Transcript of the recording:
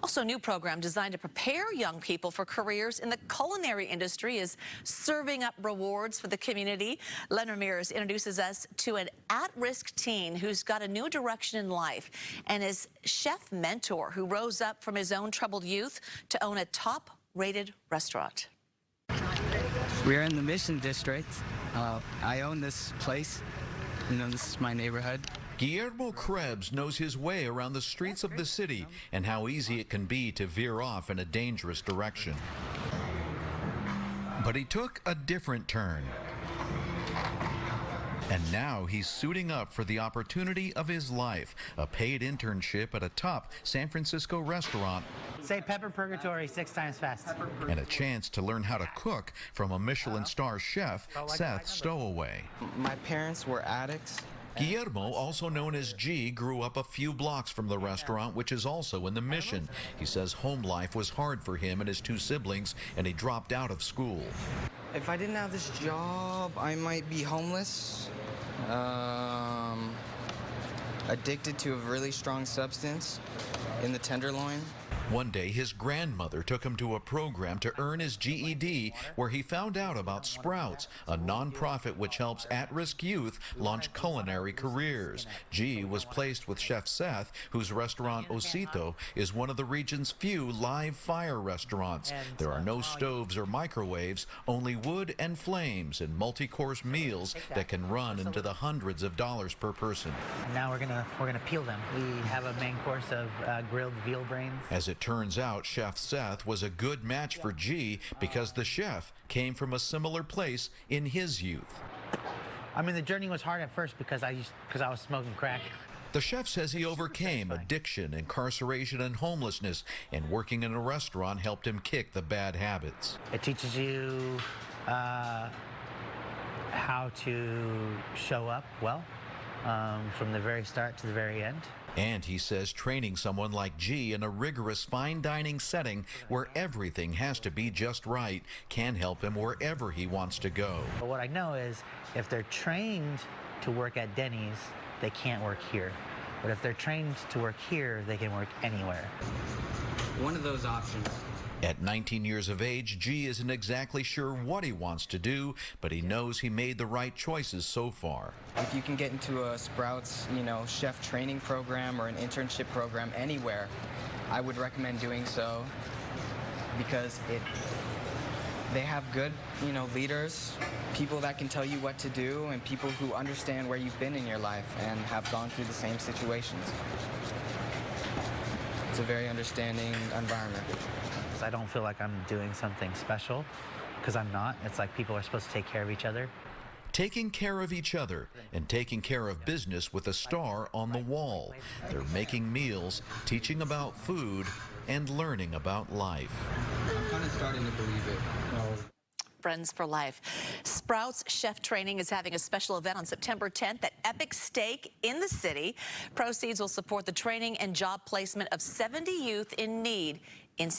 Also, a new program designed to prepare young people for careers in the culinary industry is serving up rewards for the community. Len Ramirez introduces us to an at-risk teen who's got a new direction in life and his chef mentor who rose up from his own troubled youth to own a top-rated restaurant. We're in the Mission District. I own this place. You know, this is my neighborhood. Guillermo Krebs knows his way around the streets of the city and how easy it can be to veer off in a dangerous direction. But he took a different turn. And now he's suiting up for the opportunity of his life, a paid internship at a top San Francisco restaurant. Say pepper purgatory 6 times fast. And a chance to learn how to cook from a Michelin star chef, Seth Stowaway. My parents were addicts. Guillermo, also known as G, grew up a few blocks from the restaurant, which is also in the Mission. He says home life was hard for him and his 2 siblings, and he dropped out of school. If I didn't have this job, I might be homeless, addicted to a really strong substance in the Tenderloin. One day, his grandmother took him to a program to earn his GED, where he found out about Sprouts, a nonprofit which helps at-risk youth launch culinary careers. G was placed with Chef Seth, whose restaurant Osito is one of the region's few live fire restaurants. There are no stoves or microwaves, only wood and flames and multi-course meals that can run into the hundreds of dollars per person. Now we're gonna peel them. We have a main course of grilled veal brains. As it turns out, Chef Seth was a good match for G because the chef came from a similar place in his youth. I mean, the journey was hard at first because I was smoking crack. The chef says he overcame addiction, incarceration, and homelessness, and working in a restaurant helped him kick the bad habits. It teaches you how to show up well from the very start to the very end. And he says training someone like G in a rigorous fine dining setting where everything has to be just right can help him wherever he wants to go. But what I know is if they're trained to work at Denny's, they can't work here. But if they're trained to work here, they can work anywhere. One of those options. At 19 years of age, G isn't exactly sure what he wants to do, but he knows he made the right choices so far. If you can get into a Sprouts, chef training program or an internship program anywhere, I would recommend doing so because they have good, leaders, people that can tell you what to do, and people who understand where you've been in your life and have gone through the same situations. It's a very understanding environment. I don't feel like I'm doing something special because I'm not. It's like people are supposed to take care of each other. Taking care of each other and taking care of business with a star on the wall. They're making meals, teaching about food, and learning about life. I'm kind of starting to believe it. Friends for life. Sprouts Chef Training is having a special event on September 10th at Epic Steak in the city. Proceeds will support the training and job placement of 70 youth in need in